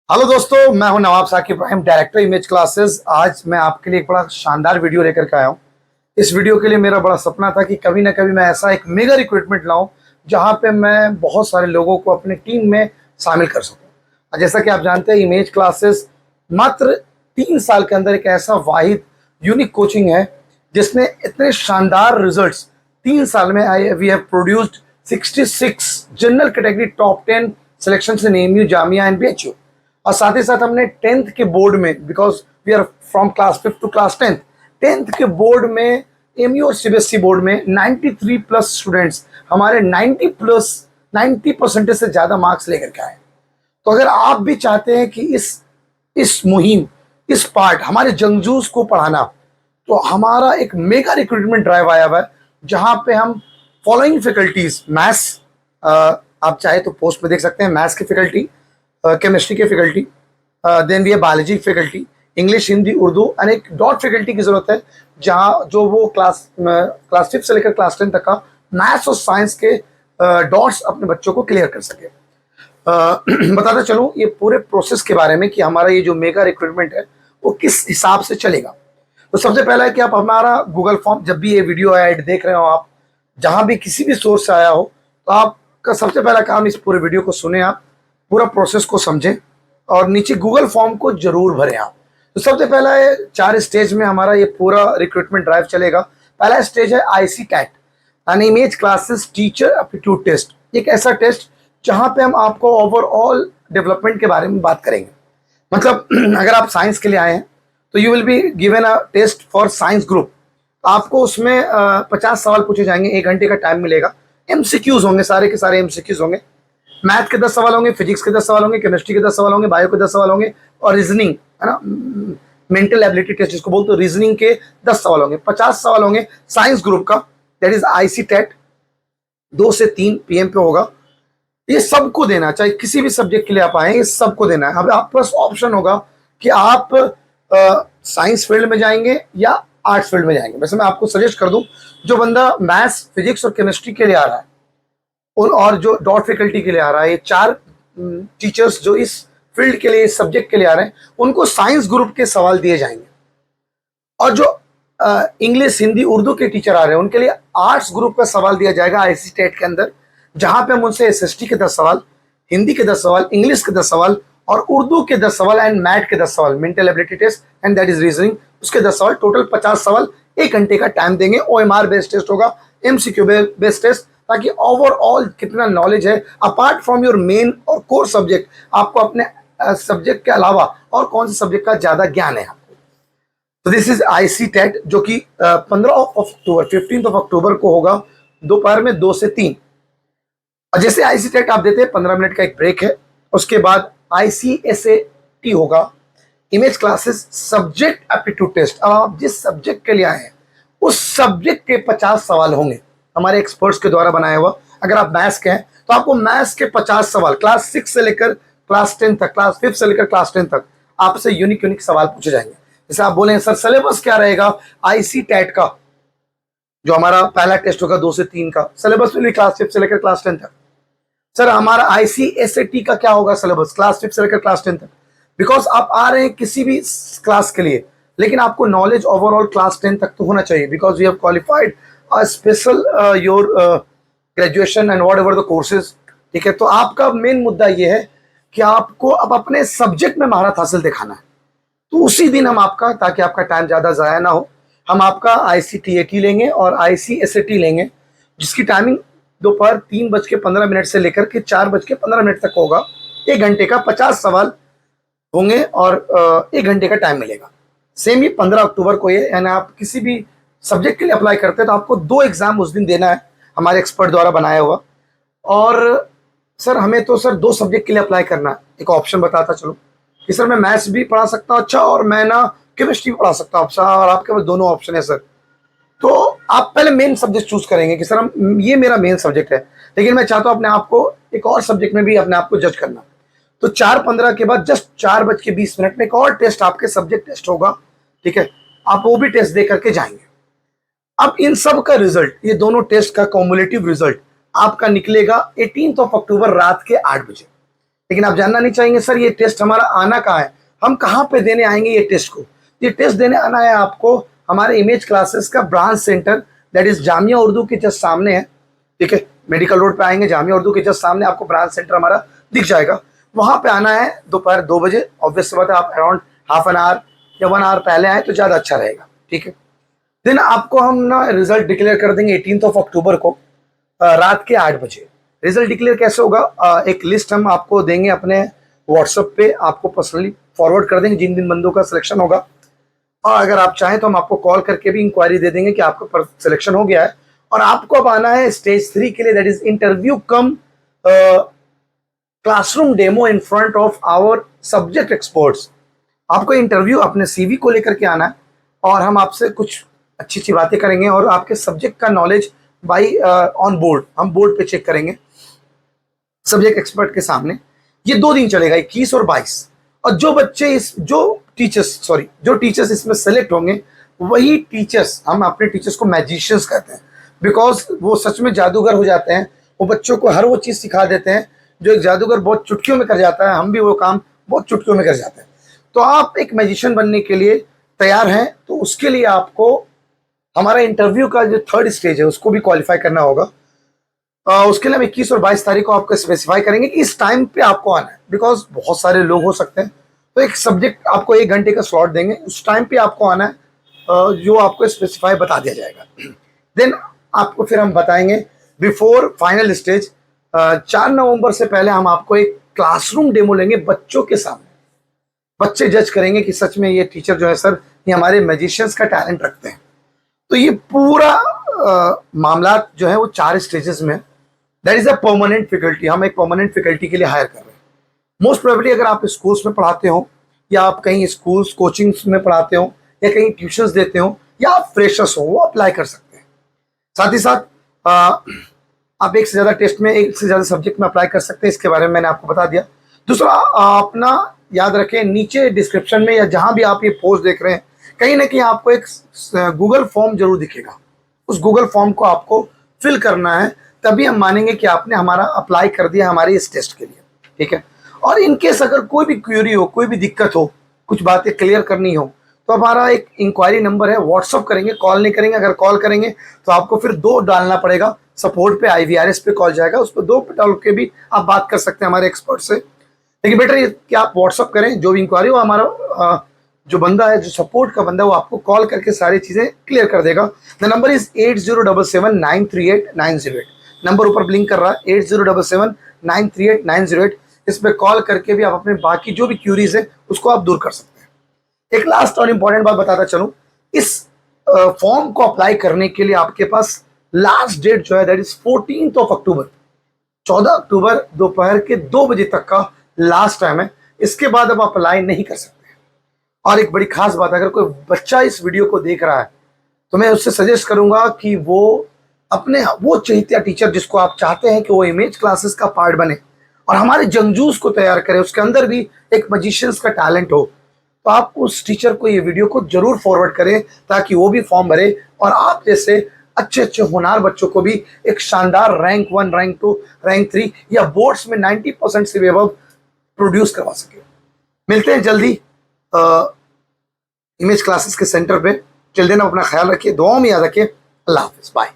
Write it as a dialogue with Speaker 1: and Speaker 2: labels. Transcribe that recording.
Speaker 1: Hello दोस्तों, मैं हूं Nawab Saqib Ibrahim, director Image Classes. आज मैं आपके लिए एक बड़ा शानदार वीडियो लेकर के आया हूं। इस वीडियो के लिए मेरा बड़ा सपना था कि कभी ना कभी मैं ऐसा एक मेगा रिक्रूटमेंट लाऊं जहां पे मैं बहुत सारे लोगों को अपने टीम में शामिल कर सकूं। और जैसा कि आप जानते हैं, इमेज क्लासेस मात्र 3 साल के अंदर एक ऐसा वाहिद यूनिक कोचिंग है जिसने इतने शानदार रिजल्ट्स 3 साल में we have produced 66 general category top 10 selection in MU, Jamia and BHU. और साथ ही साथ हमने 10th के बोर्ड में, because we are from class 5th to class 10th के बोर्ड में, एमयू और सीबीएसई बोर्ड में 93 प्लस स्टूडेंट्स हमारे 90 परसेंटेज से ज़्यादा मार्क्स लेकर के आए। तो अगर आप भी चाहते हैं कि इस मुहिम, इस पार्ट हमारे जंगजूस को पढ़ाना, तो हमारा एक मेगा रिक्रूटमेंट ड्राइव आया हुआ है जहाँ पे हम फॉलोइंग फैकल्टीज, मैथ्स, आप चाहे तो पोस्ट में देख सकते हैं, मैथ्स की फैकल्टी, केमिस्ट्री के फैकल्टी, देन वी है biology faculty, English, Hindi, Urdu, और एक डॉट फैकल्टी की ज़रूरत है जहाँ जो वो क्लास 5 से लेकर क्लास 10 तक का मैथ्स और साइंस के डॉट्स अपने बच्चों को क्लियर कर सके। बताता चलूँ ये पूरे प्रोसेस के बारे में कि हमारा ये जो मेगा रिक्रूटमेंट है वो किस हिसाब से चलेगा। तो सबसे पहला है कि आप हमारा गूगल फॉर्म, जब भी ये वीडियो ऐड देख रहे हो, आप जहाँ भी किसी भी सोर्स से आया हो, तो आपका सबसे पहला काम इस पूरे वीडियो को सुने, आप पूरा प्रोसेस को समझें और नीचे गूगल फॉर्म को जरूर भरें आप। तो सबसे पहला है, 4 स्टेज में हमारा ये पूरा रिक्रूटमेंट ड्राइव चलेगा। पहला स्टेज है IC टैट, यानी image classes teacher aptitude test. एक ऐसा टेस्ट जहां पे हम आपको ओवरऑल डेवलपमेंट के बारे में बात करेंगे। मतलब अगर आप साइंस के लिए आए हैं तो you will be given a test for science group. आपको उसमें 50 सवाल पूछे जाएंगे, 1 घंटे का टाइम मिलेगा। MCQs होंगे, सारे के सारे MCQs होंगे। मैथ के 10 सवाल होंगे, फिजिक्स के 10 सवाल होंगे, केमिस्ट्री के 10 सवाल होंगे, बायो के 10 सवाल होंगे, और रीजनिंग, है ना, मेंटल एबिलिटी टेस्ट जिसको बोलते हो, रीजनिंग के 10 सवाल होंगे। 50 सवाल होंगे साइंस ग्रुप का, दैट इज IC टैट, 2 से 3 PM पे होगा। ये सबको देना, चाहे किसी भी सब्जेक्ट के लिए आप आए, ये सबको देना है। अब आप पास ऑप्शन होगा कि आप साइंस फील्ड में जाएंगे या आर्ट्स फील्ड में जाएंगे। वैसे मैं आपको सजेस्ट कर दूं, जो बंदा मैथ्स, फिजिक्स और केमिस्ट्री के लिए आ रहा है और जो डॉट फैकल्टी के लिए आ रहा है, ये 4 टीचर्स जो इस फील्ड के लिए, इस सब्जेक्ट के लिए आ रहे हैं, उनको साइंस ग्रुप के सवाल दिए जाएंगे। और जो इंग्लिश, हिंदी, उर्दू के टीचर आ रहे हैं, उनके लिए आर्ट्स ग्रुप का सवाल दिया जाएगा IC टेट के अंदर, जहां पे हम उनसे SST के 10 सवाल, हिंदी के 10 सवाल, इंग्लिश के 10 सवाल और उर्दू के 10 सवाल एंड मैथ के 10 सवाल, mental ability test and that is reasoning, उसके 10 सवाल, टोटल 50 सवाल, 1 घंटे का टाइम देंगे। OMR बेस्ड टेस्ट होगा, MCQ बेस्ड टेस्ट, ताकि ओवरऑल कितना नॉलेज है अपार्ट फ्रॉम योर मेन और कोर सब्जेक्ट, आपको अपने सब्जेक्ट के अलावा और कौन से सब्जेक्ट का ज्यादा ज्ञान है आपको। तो दिस इज IC टेट, जो कि 15 अक्टूबर को होगा, दोपहर में 2 से 3। और जैसे IC टेट आप देते हैं, 15 मिनट का एक ब्रेक है, उसके बाद ICSAT होगा, image classes subject aptitude test. अब आप जिस सब्जेक्ट के लिए आए हैं उस सब्जेक्ट के 50 सवाल होंगे हमारे एक्सपर्ट्स के द्वारा बनाया हुआ। अगर आप मैथ्स के हैं तो आपको मैथ्स के 50 सवाल, क्लास 6 से लेकर क्लास 10 तक, क्लास 5 से लेकर क्लास 10 तक आपसे यूनिक सवाल पूछे जाएंगे। जैसे आप बोले सर सिलेबस क्या रहेगा IC टैट का, जो हमारा पहला टेस्ट होगा 2 से 3 का, सिलेबस में क्लास 5 से लेकर क्लास 10 तक। सर हमारा ICSAT का क्या होगा सिलेबस, क्लास 5 से लेकर क्लास 10 तक। बिकॉज आप आ रहे हैं किसी भी क्लास के लिए, लेकिन आपको नॉलेज ओवरऑल क्लास 10 तक तो होना चाहिए, because we have qualified special your graduation and whatever the courses. ठीक है, तो आपका मेन मुद्दा ये है कि आपको अब अपने सब्जेक्ट में महारत हासिल दिखाना है। तो उसी दिन हम आपका, ताकि आपका टाइम ज़्यादा ज़ाया ना हो, हम आपका ICTAT लेंगे और ICSAT लेंगे, जिसकी टाइमिंग दोपहर 3:15 से लेकर के 4:15 तक होगा। 1 घंटे का 50 सवाल होंगे और 1 घंटे का टाइम मिलेगा। सेम ही 15 अक्टूबर को ये, यानी आप किसी भी सब्जेक्ट के लिए अप्लाई करते हैं तो आपको 2 एग्जाम उस दिन देना है, हमारे एक्सपर्ट द्वारा बनाया हुआ। और सर हमें तो सर 2 सब्जेक्ट के लिए अप्लाई करना है। एक ऑप्शन बताता चलो कि सर मैं मैथ्स भी पढ़ा सकता हूँ, अच्छा, और मैं ना केमिस्ट्री भी पढ़ा सकता हूँ, अच्छा, और आपके पास दोनों ऑप्शन है सर। तो आप पहले मेन सब्जेक्ट चूज करेंगे कि सर हम, ये मेरा मेन सब्जेक्ट है, लेकिन मैं चाहता हूँ अपने आप को एक और सब्जेक्ट में भी अपने आप को जज करना। तो 4:15 के बाद जस्ट 4:20 में एक और टेस्ट, आपके सब्जेक्ट टेस्ट होगा। ठीक है, आप वो भी टेस्ट दे करके जाएंगे। अब इन सब का रिजल्ट, ये दोनों टेस्ट का कॉम्युलेटिव रिजल्ट आपका निकलेगा 18 अक्टूबर रात के 8 बजे। लेकिन आप जानना नहीं चाहेंगे सर ये टेस्ट हमारा आना कहाँ है, हम कहाँ पे देने आएंगे ये टेस्ट को। ये टेस्ट देने आना है आपको हमारे इमेज क्लासेस का branch centre, that is Jamia Urdu के जस्ट सामने है। ठीक है, मेडिकल रोड पे आएंगे, जामिया उर्दू के जस्ट सामने आपको ब्रांच सेंटर हमारा दिख जाएगा। वहाँ पे आना है दोपहर 2 बजे। ऑब्वियस बात है, आप अराउंड हाफ एन आवर या 1 आवर पहले आए तो ज़्यादा अच्छा रहेगा। ठीक है, देन आपको हम ना रिजल्ट डिक्लेयर कर देंगे 18 अक्टूबर को रात के 8 बजे। रिजल्ट डिक्लेयर कैसे होगा, एक लिस्ट हम आपको देंगे अपने व्हाट्सएप पे, आपको पर्सनली फॉरवर्ड कर देंगे जिन जिन बंदों का सिलेक्शन होगा। और अगर आप चाहें तो हम आपको कॉल करके भी इंक्वायरी दे देंगे कि आपका सिलेक्शन हो गया है और आपको अब आना है स्टेज 3 के लिए, that is interview cum classroom demo in front of our subject experts. आपको इंटरव्यू अपने सीवी को लेकर के आना है और हम आपसे कुछ अच्छी अच्छी बातें करेंगे और आपके सब्जेक्ट का नॉलेज बाई ऑन बोर्ड, हम बोर्ड पे चेक करेंगे सब्जेक्ट एक्सपर्ट के सामने। ये 2 दिन चलेगा, 21 और 22। और जो टीचर्स इसमें सेलेक्ट होंगे वही टीचर्स, हम अपने टीचर्स को मैजिशियंस कहते हैं, बिकॉज वो सच में जादूगर हो जाते हैं। वो बच्चों को हर वो चीज़ सिखा देते हैं जो एक जादूगर बहुत चुटकियों में कर जाता है, हम भी वो काम बहुत चुटकियों में कर जाते हैं। तो आप एक मैजिशियन बनने के लिए तैयार हैं तो उसके लिए आपको हमारा इंटरव्यू का जो 3rd स्टेज है उसको भी क्वालिफाई करना होगा। उसके लिए हम 21 और 22 तारीख को आपको स्पेसिफाई करेंगे कि इस टाइम पे आपको आना है, बिकॉज बहुत सारे लोग हो सकते हैं। तो एक सब्जेक्ट आपको 1 घंटे का स्लॉट देंगे, उस टाइम पे आपको आना है, जो आपको स्पेसिफाई बता दिया जाएगा। देन आपको फिर हम बताएंगे बिफोर फाइनल स्टेज 4 नवंबर से पहले हम आपको एक क्लासरूम डेमो लेंगे बच्चों के सामने। बच्चे जज करेंगे कि सच में ये टीचर जो है सर ये हमारे मैजिशियंस का टैलेंट रखते हैं। तो ये पूरा मामला जो है वो 4 स्टेजेस में, that is a permanent faculty. हम एक परमानेंट फैकल्टी के लिए हायर कर रहे हैं। मोस्ट प्रोबेबली अगर आप स्कूल्स में पढ़ाते हो या आप कहीं स्कूल्स कोचिंग्स में पढ़ाते हो या कहीं ट्यूशंस देते हो या आप फ्रेशर्स हो, वो अप्लाई कर सकते हैं। साथ ही साथ आप एक से ज़्यादा टेस्ट में, एक से ज़्यादा सब्जेक्ट में अप्लाई कर सकते हैं, इसके बारे में मैंने आपको बता दिया। दूसरा, अपना याद रखें नीचे डिस्क्रिप्शन में या जहाँ भी आप ये पोस्ट देख रहे हैं कहीं ना कहीं आपको एक गूगल फॉर्म जरूर दिखेगा। उस गूगल फॉर्म को आपको फिल करना है, तभी हम मानेंगे कि आपने हमारा अप्लाई कर दिया हमारे इस टेस्ट के लिए। ठीक है, और इनकेस अगर कोई भी क्वेरी हो, कोई भी दिक्कत हो, कुछ बातें क्लियर करनी हो तो हमारा एक इंक्वायरी नंबर है, व्हाट्सअप करेंगे, कॉल नहीं करेंगे। अगर कॉल करेंगे तो आपको फिर 2 डालना पड़ेगा, सपोर्ट पे IVRS पे कॉल जाएगा, उस पर 2 डाल के भी आप बात कर सकते हैं हमारे एक्सपर्ट से। लेकिन बेटर ये कि आप व्हाट्सअप करें, जो भी इंक्वायरी हो हमारा जो बंदा है, जो सपोर्ट का बंदा है, वो आपको कॉल करके सारी चीज़ें क्लियर कर देगा। The number is 8077938908। नंबर ऊपर ब्लिंक कर रहा है, 8077938908। इस पर कॉल करके भी आप अपने बाकी जो भी क्यूरीज है उसको आप दूर कर सकते हैं। एक लास्ट और इम्पॉर्टेंट बात बताता चलूँ, इस फॉर्म को अप्लाई करने के लिए आपके पास लास्ट डेट जो है दैट इज 14 अक्टूबर, 14 अक्टूबर दोपहर के 2 बजे तक का लास्ट टाइम है। इसके बाद अब आप अप्लाई नहीं कर सकते। और एक बड़ी खास बात, अगर कोई बच्चा इस वीडियो को देख रहा है तो मैं उससे सजेस्ट करूंगा कि वो अपने वो चहेतिया टीचर जिसको आप चाहते हैं कि वो इमेज क्लासेस का पार्ट बने और हमारे जंगजूस को तैयार करे, उसके अंदर भी एक मजिशियंस का टैलेंट हो, तो आप उस टीचर को ये वीडियो को जरूर फॉरवर्ड करें ताकि वो भी फॉर्म भरे और आप जैसे अच्छे अच्छे होनहार बच्चों को भी एक शानदार रैंक 1, रैंक 2, रैंक 3 या बोर्ड्स में 90% से भी अबव प्रोड्यूस करवा सके। मिलते हैं जल्दी इमेज क्लासेस के सेंटर पे। टिल देन अपना ख्याल रखिए, दुआओं में याद रखिए। अल्लाह हाफिज़, बाय।